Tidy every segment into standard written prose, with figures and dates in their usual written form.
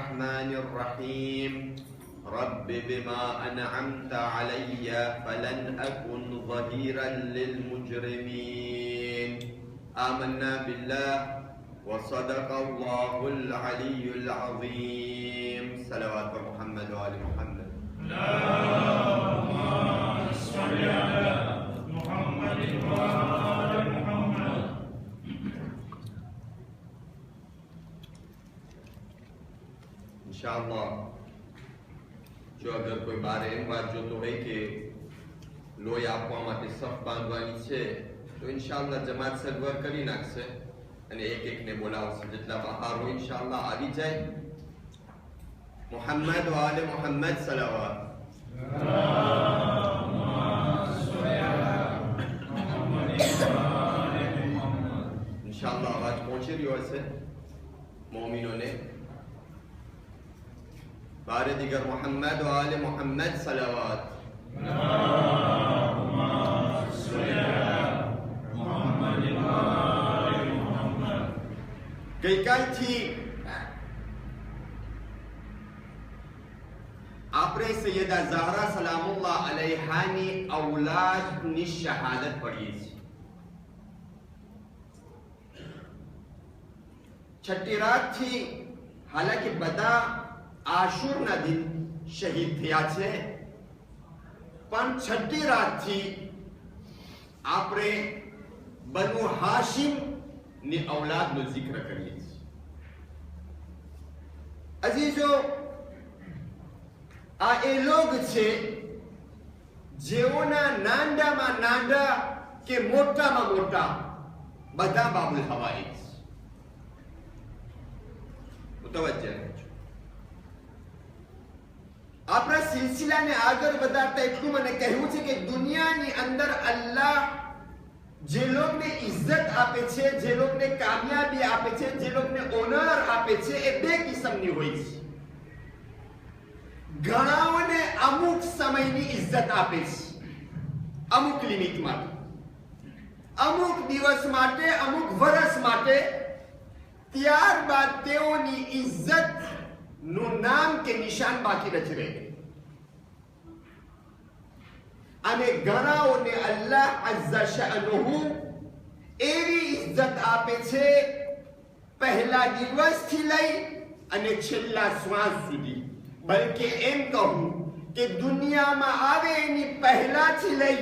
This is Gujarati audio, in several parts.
अर्रहमानिर रहीम रब्बि बिमा अनअमता अलैया फलन अकुन ज़हीरन लिल मुजरिमीन आमन्ना बिल्लाह व सदक़ल्लाहुल अलियुल अज़ीम। सलवात मुहम्मद व आले मुहम्मद। इंशाअल्लाह जो अगर कोई बार एम बात જોતો હોય કે લોહી આપવા માટે સફ બાંધવાની છે તો ઇન્શાઅલ્લાહ જમાત સગવડ કરી નાખશે અને એક એકને બોલાવશે, જેટલા બહાર હોય ઇન્શાઅલ્લાહ આવી જાય। મુહમ્મદ વ આલે મુહમ્મદ સલાવત। ઇન્શાઅલ્લાહ અવાજ પહોંચી રહ્યો હશે મોમિનોને। बारे दिगर मोहम्मद व आले मोहम्मद सलावत। ગઈકાલથી આપણે સૈયદા ઝહરા સલામુલ્લાહ અલૈહાની ઔલાદની શહાદત પઢીએ છીએ। છઠ્ઠી રાતથી હાલાકી બધા આશુરના દિન શહીદ થયા છે, પણ છઠ્ઠી રાતથી આપણે બનુ હાશિમ ની ઔલાદનો જિક્ર કરીએ છીએ। અજીજો, આ એ લોગ છે જેઓના નાંડામાં નાંડા કે મોટામાં મોટા બધા બાબુલ હવાઈજ। મુતવજ્જહ રહેજો। આપણા સિલસિલાને આગળ વધારતા એટલું મને કહેવું છે કે દુનિયાની અંદર અલ્લાહ જે લોકોને ઇજ્જત આપે છે, જે લોકોને કામયાબી આપે છે, જે લોકોને ઓનર આપે છે, એ બે કિસ્મની હોય છે। ઘણાઓને અમુક સમયની ઇજ્જત આપે છે, અમુક લિમિટ માટે, અમુક દિવસ માટે, અમુક વર્ષ માટે, ત્યારબાદ તેઓની ઇજ્જત નું નામ કે નિશાન બાકી નથી રહે। અને ઘણાઓને અલ્લાહ અઝ્ઝા શઅનુહુ એવી ઇજ્જત આપે છે પહેલા દિવસથી લઈ અને છેલ્લા શ્વાસ સુધી, બલકે એમ કહું કે દુનિયામાં આવે એની પહેલાથી લઈ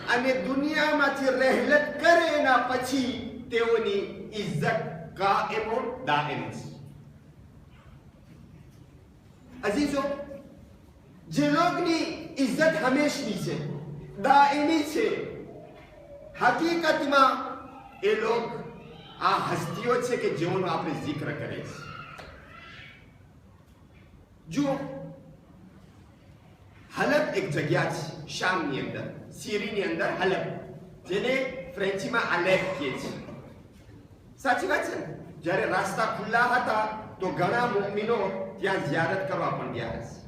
અને દુનિયામાંથી રહેલત કરે એના પછી તેઓની ઇજ્જત કાયમ દાયમ છે। अजीजों, जे लोगनी इज्जत हमेशनी छे, दायमी छे, हकीकत में ए लोग आ हस्तियों छे के जेओनो आपणे जिक्र करे छे। जो हलब एक जग्या छे शाम नी अंदर, सीरी नी अंदर हलब, जेने फ्रेंची में आलेफ कहे छे। साची बात छे। જ્યારે રાસ્તા ખુલ્લા હતા તો ઘણા મુમિનો ત્યાં ઝિયારત કરવા પણ ગયા હશે।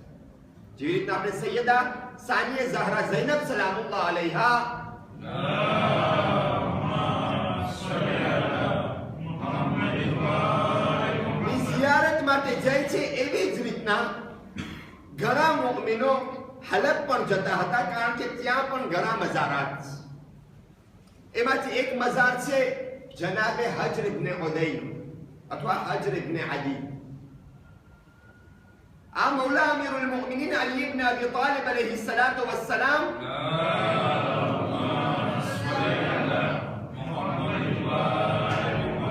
જેવી રીતના આપણે સૈયદા સાનિયા ઝહરા ઝૈનબ સલામુલ્લાહ અલૈહા ની ઝિયારત માટે જાય છે, એવી જ રીતના ઘણા મુમિનો હલબ પણ જતા હતા, કારણ કે ત્યાં પણ ઘણા મઝારાત છે। એમાંથી એક મઝાર છે જનાબે હજર ઇબ્ન ઉદૈર अथवा हजर इब्न अली। आ मौला अमीरुल मोमिनीन अली इब्न अबी तालिब अलैहि सलातो वस्सलाम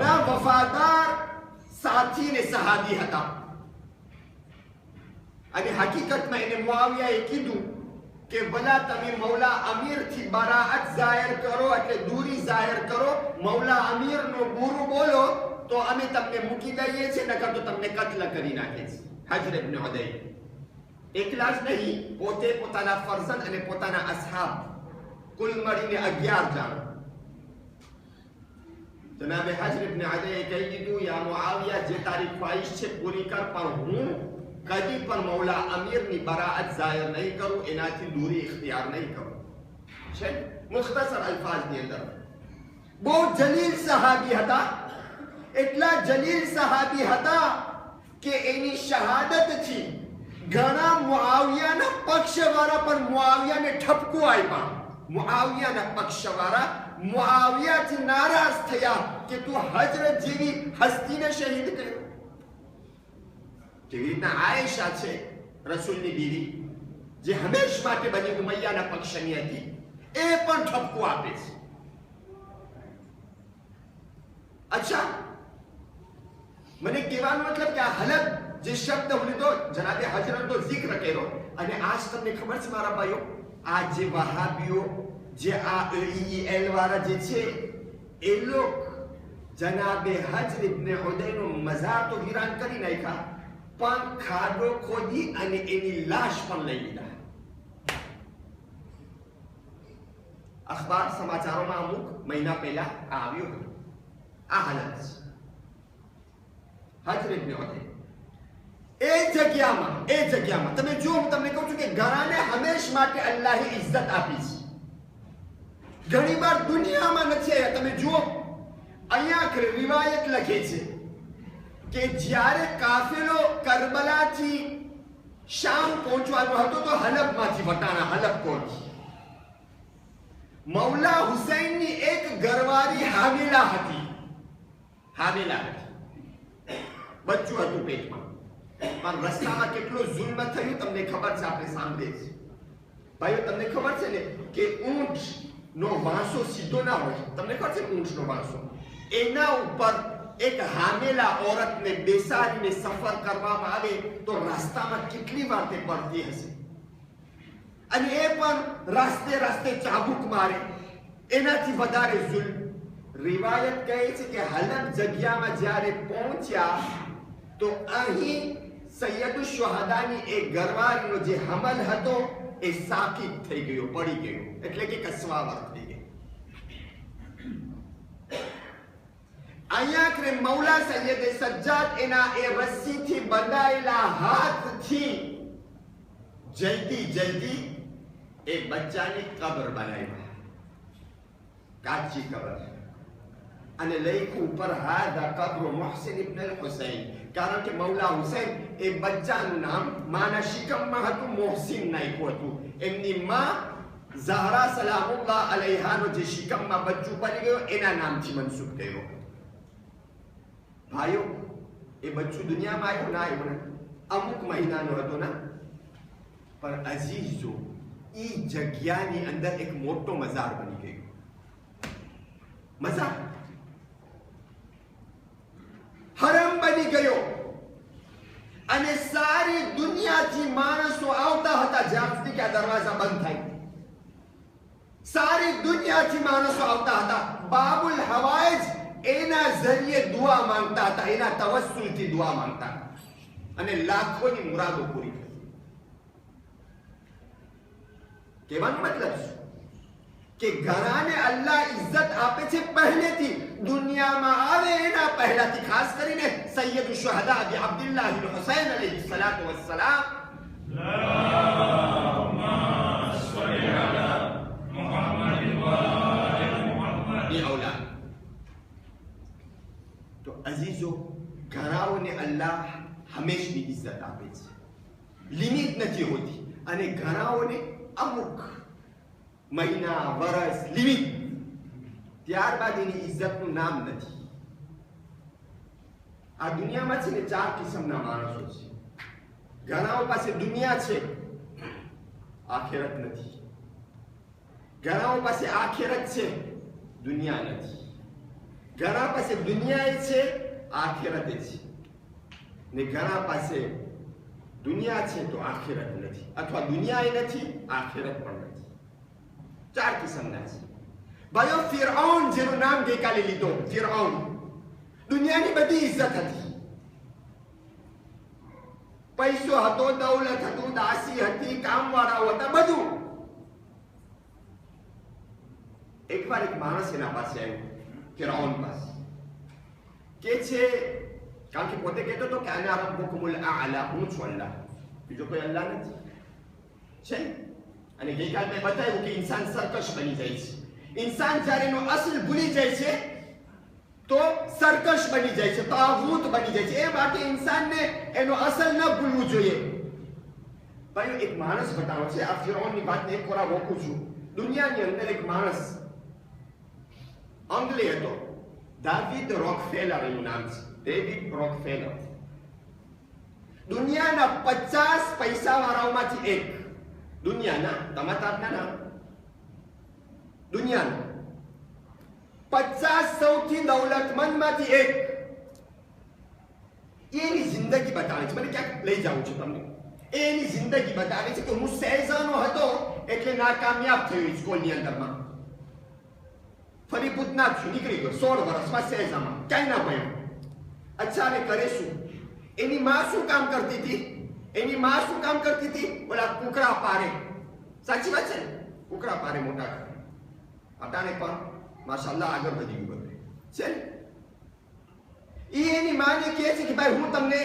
ना वफादार साथी ने सहाबी हता। અને હકીકતમાં એને મુઆવિયાએ કીધું કે ભલા તમે મૌલા અમીરથી બરાઅત જાહેર કરો, એટલે દૂરી જાહેર કરો, મૌલા અમીરનો ગુરુ બોલો तो अमे तमने मूकी दईए छे, नकर तो तमने कत्ल करी नाखे छे। हजर इब्न उदैर एकला ज नहीं, पोते पोताना फरजंद अने पोताना असहाब कुल मळीने 11 जण। जनाबे हजर इब्न उदैर कही दीधुं, या मुआविया जे तारी ख्वाहिश छे पूरी कर, पण हूँ कदी पण मौला अमीरनी बराअत जाहिर नहीं करूं, एनाथी दूरी इख्तियार नहीं करूं। छे मुख्तसर अल्फाजनी अंदर बहुत जलील सहाबी हता। એટલા જલીલ સહાબી હતા કે એની શહાદતથી ઘણા મુઆવિયાના પક્ષવાળા પણ મુઆવિયાને ઠપકો આપ્યા. મુઆવિયાના પક્ષવાળા મુઆવિયાથી નારાજ થયા કે તું હજરત જેવી હસ્તીને શહીદ કર્યો. જેવી રીતના આયેશા છે રસૂલની બીવી, જે હંમેશ માટે બની ઉમૈયાના પક્ષની હતી, એ પણ ઠપકો આપે છે. અચ્છા, મને કહેવાનો મતલબ કે આ હલબ જે શબ્દ હું લીધો જનાબે હજરતનો જિક્ર કર્યો, અને આજ તમને ખબર છે મારા ભાઈઓ, આ જે વહાબીઓ, જે આ EEL વાળા જે છે, એ લોક જનાબે હજર ઇબ્ન ઉદયનો મઝાર તો વિરાન કરી નાખ્યા, પણ ખાડો ખોદી અને એની લાશ પણ લઈ લીધા. અખબાર સમાચારોમાં અમુક મહિના પહેલા આવ્યો હતો. આ હાલત હજર ઇબ્ન ઉદય. એ જગ્યામાં તમે જો, હું તમને કહું છું કે ઘણાને હંમેશ માટે અલ્લાહે ઇજ્જત આપી છે. ઘણી વાર દુનિયામાં નથી આવ્યા. તમે જુઓ, અહીંયા રિવાયત લખે છે કે જ્યારે કાફિલો કરબલાથી શામ પહોંચવાનો હતો તો હલબમાંથી વટાણા, હલબ કોટ, મૌલા હુસૈનની એક ઘરવાળી હામિલા હતી. બચ્ચું હતું પેટમાં. પણ રસ્તામાં કેટલો જુલ્મ થયું તમને ખબર છે, આપણે સાંભળે છે. ભાઈઓ, તમને ખબર છે ને કે ઊંટ નો વાંસો સીધો ના હોય. તમને ખબર છે ઊંટનો વાંસો, એના ઉપર એક હામેલા औरतને બેસાડીને સફર કરવામાં આવે તો રસ્તામાં કેટલી વાર તે પડતી હશે, અને એ પણ રસ્તે ચાબુક મારે, એનાથી વધારે જુલ્મ. રિવાયત કહે છે કે હલબ જગ્યામાં જ્યારે પહોંચ્યા તો અહીં સૈયદ શુહદાની એક ઘરવાળીનો જે હમલ હતો એ સાકિત થઈ ગયો, પડી ગયો, એટલે કે કસવાવર થઈ ગયો. અહીંયા મૌલા સૈયદે સજ્જાદ એના એ રસ્સીથી બંધાયેલા હાથથી જલ્દી એ બચ્ચાની કબર બનાવી, કાચી કબર, અને લખ્યું ઉપર હાદા કબ્ર મુહસિન ઇબ્ન અલ-હુસૈન, કારણ કે મૌલા હુસૈન એ બચ્ચાનું નામ માના શિકમમાં હતું, મોહસિન નાખ્યું હતું. એમની માં ઝહરા સલામુલ્લાહ અલૈહાનો જે શિકમમાં બચ્ચું બની ગયો એના નામથી મનસૂબ કર્યો. ભાઈઓ, એ બચ્ચું દુનિયામાં આવ્યું ના આવ્યું, અમુક મહિનાનો હતો ના, પણ અઝીઝો, એ જગ્યાની અંદર એક મોટો મઝાર બની ગયો. મઝાર, હરમ બની ગયો, અને સારી દુનિયાથી માણસો આવતા હતા જ્યાં સુધી કે આ દરવાજા બંધ થાય. સારી દુનિયાથી માણસો આવતા હતા. બાબુલ હવાઈજ એના જરીએ દુઆ માંગતા હતા, એના તવસ્સુલથી દુઆ માંગતા હતા, અને લાખોની મુરાદો પૂરી થઈ. કહેવાનો મતલબ શું કે ઘણાને અલ્લાહ ઇજ્જત આપે છે પહેલેથી, દુનિયામાં આવે એના પહેલાથી. ખાસ કરીને સૈયદ શુહદા અબી અબ્દુલ્લાહ ઇબ્ન હુસૈન અલૈહિ સલાતુ વસ્સલામ, અલ્લાહુમ્મા સલ્લી અલા મુહમ્મદ વ આલિ મુહમ્મદ, એ ઔલાદ. તો અઝીઝો, ઘણાઓને અલ્લાહ હંમેશની ઇજ્જત આપે છે, લિમિટ નથી હોતી, અને ઘણાઓને અમુક મહિના, વર્ષ, લિમિટ, ત્યારબાદ એની ઇજ્જતનું નામ નથી. આ દુનિયામાં છે ને 4 કિસ્મના માણસો છે. ઘણાઓ પાસે દુનિયા છે, આખિરત નથી. ઘણાઓ પાસે આખિરત છે, દુનિયા નથી. ઘણા પાસે દુનિયા છે, આખિરત છે, ને ઘણા પાસે દુનિયા છે તો આખિરત નથી, અથવા દુનિયા નથી, આખિરત પણ નથી. 4 કિસ્મના છે. ભાઈઓ, ફિરഔન જેનું નામ ગઈકાલે લીધો, ફિરૌન, દુનિયાની બધી ઇજ્જત હતી, પૈસો હતો, દૌલત હતું, દાસી હતી, કામવાળાઓ હતા, બધું. એકવાર એક માણસ એના પાસે આવ્યો, ફિરૌન પાસે, કે છે, કારણ કે પોતે કહેતો હતો કે અના રબ્બુકુમુલ આલા, હું છું અલ્લાહ, બીજો કોઈ અલ્લાહ નથી છે. અને ગઈકાલ મેં બતાવ્યું કે ઇન્સાન સરકશ બની જાય છે. ઇન્સાન જ્યારે એનો અસલ ભૂલી જાય છે તો સરકશ બની જાય છે, તાગૂત બની જાય છે. એ માટે ઇન્સાનને એનો અસલ ન ભૂલવું જોઈએ. ભાઈ એક માણસ બતાવો છે, આ ફિરૌનની વાતને એક વાર રોકું છું. દુનિયાની અંદર એક માણસ અંગ્રેજ હતો, ડેવિડ રોકફેલર એનું નામ છે, ડેવિડ રોકફેલર. દુનિયાના 50 પૈસાવાળાઓમાંથી એક, દુનિયાના તમારા નામ, દુનિયાના 50 સૌથી દૌલતમંદમાંથી એક. એની જિંદગી બતાવે છે. મને ક્યાંક લઈ જાઉં છું તમને. એની જિંદગી બતાવે છે કે હું શહેજાનો હતો એટલે નાકામયાબ થયો સ્કૂલની અંદરમાં, ફરી પૂતના છું, નીકળી ગયો 16 વર્ષમાં શહેજામાં, ક્યાંય ના ભણ્યો. અચ્છા હવે કરે શું? એની માં શું કામ કરતી હતી? એની માં શું કામ કરતી હતી? ઓલા કુકડા પારે. સાચી વાત છે ને? કુકડા પારે મોટા કરે. અટાણે પણ માશાઅલ્લાહ આગળ વધી ગયું બધું છે ને. એની માને કહે છે કે ભાઈ હું તમને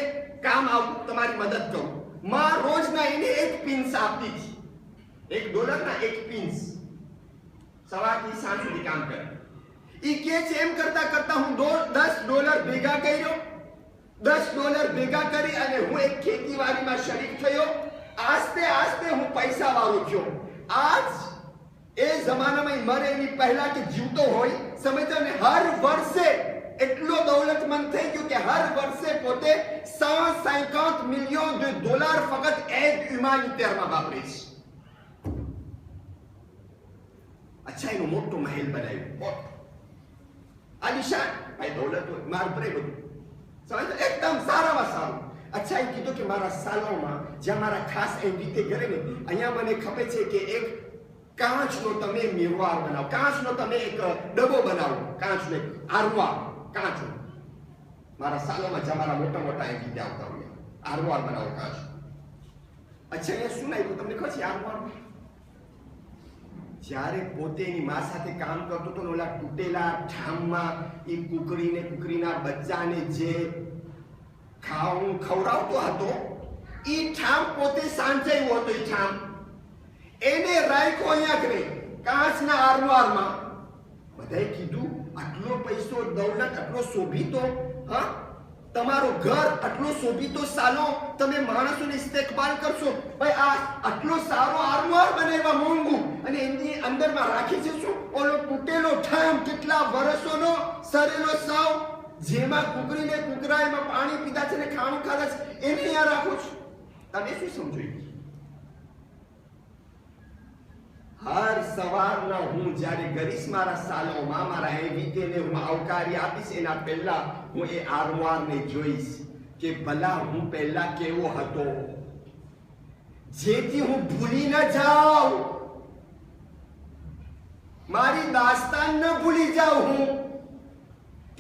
કામ આવું, તમારી મદદ કરું. માં રોજના એને એક પિન્સ આપતી હતી, $1 ના એક પિન્સ, સવારથી સાંજ સુધી કામ કરે. એ કહે છે એમ કરતા કરતા હું $10 ભેગા કર્યો, $10 ભેગા કરી અને હું એક ખેતીવાડીમાં શરીક થયો. આસ્તે આસ્તે હું પૈસા વાળો થયો. આજ એ જમાનામાં મરે એની પહેલા કે જીવતો હોય, સમજો ને, હર વર્ષે એટલો દૌલતમંદ થઈ ગયો કે હર વર્ષે પોતે $150 મિલિયન ફક્ત એડ હ્યુમાનિટેરમાં વાપરે છે. અચ્છા એનો મોટો મહેલ બનાવ્યો, આલિશાન. ભાઈ દૌલત હોય, માર ભરે બધું, સમજો, એકદમ સારામાં સારું. અચ્છા એ કીધું કે મારા સાલોમાં જ્યાં મારા ખાસ એમ રીતે કરે ને, અહીંયા મને ખબર છે કે એક કાચનો તમે મિરવાર બનાવો, કાચનો તમે એક ડબ્બો બનાવો, કાચનો એક આરવાર, કાચનો. મારા સાલોમાં જ્યાં મારા મોટા મોટા એમ રીતે આવતા હોય, આરવાર બનાવો કાચ. અચ્છા અહીંયા શું નાખ્યું તમને ખબર છે? આરવાર. જ્યારે પોતે એની માં સાથે કામ કરતો હતો ને, ઓલા તૂટેલા ઠામમાં એ કુકડીના બચ્ચાને જે ખવડાવતો હતો, એ ઠામ પોતે સાંચાવ્યો હતો. એ ઠામ એને રાખ્યો અહીંયા કરે કાચના આરવારમાં. બધાએ કીધું આટલો પૈસો, દૌલત, આટલો શોભીતો, હા, તમારો ઘર આટલો શોભીતો સાલો, તમે માણસોને ઇસ્તેકબાલ કરશો. ભાઈ આ આટલો સારો આરવાર બનાવ્યા મોંઘું, અને એની અંદરમાં રાખી છે શું? ઓલો તૂટેલો ઠામ, કેટલા વર્ષોનો સરેલો સાવ, જેમાં કુકરીને કુકરા એમાં પાણી પીધા છે ને ખાણું ખાધા છે, એને અહીંયા રાખો છો. તમે શું સમજો? હર સવારના હું જ્યારે ગરીશ મારા સાલોમાં મારા એવીતેને હું આવકારી આપીશ, એના પહેલા હું એ આરવારને જોઈશ કે ભલા હું પહેલા કેવો હતો, જેથી હું ભૂલી ન જાઉં, મારી દાસ્તાન ન ભૂલી જાઉં હું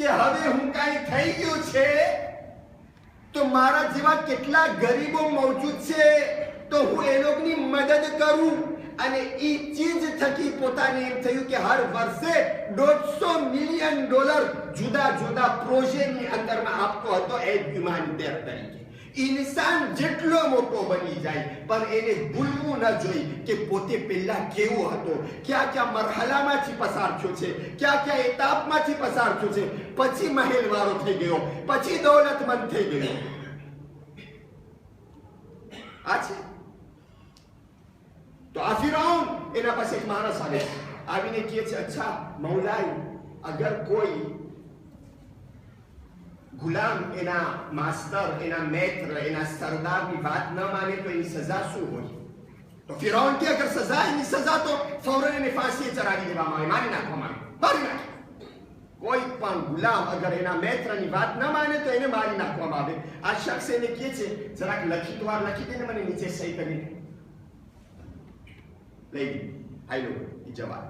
કે હવે હું કાંઈ થઈ ગયું છે તો મારા જેવા કેટલા ગરીબો મોજૂદ છે, તો હું એ લોકોની મદદ કરું. અને એ ચીજ થકી પોતાને એમ થયું કે હર વર્ષે $150 મિલિયન જુદા જુદા પ્રોજેક્ટની અંદરમાં આપતો હતો એડ હ્યુમાનિટેર તરીકે. ઇન્સાન જેટલો મોટો બની જાય પણ એને ભૂલવું ન જોઈએ કે પોતે પહેલા કેવો હતો, ક્યાં ક્યાં મરહલામાંથી પસાર થયો છે, ક્યાં ક્યાં એતાપમાંથી પસાર થયો છે, પછી મહેલવાળો થઈ ગયો, પછી દૌલતમંદ થઈ ગયો. આ છે તો આ ફિરૌન. એના પાસે એક માણસ આવે છે, આવીને કહે છે, અચ્છા મૌલાઈ, અગર કોઈ ગુલામ એના માસ્ટર, એના મેત્ર, એના સરદારની વાત ન માને તો એની સજા શું હોય? તો ફિરૌન કે અગર સજા, એની સજા તો ફૌરન એને ફાંસીએ ચડાવી દેવામાં આવે, મારી નાખવામાં આવે, મારી નાખે. કોઈ પણ ગુલામ અગર એના મેત્રની વાત ન માને તો એને મારી નાખવામાં આવે. આ શખ્સ એને કહે છે, જરાક લખી દ્વાર લખી દે ને, મને નીચે સહી કરીને લઈ ગઈ. આઈ લો એ જવાબ.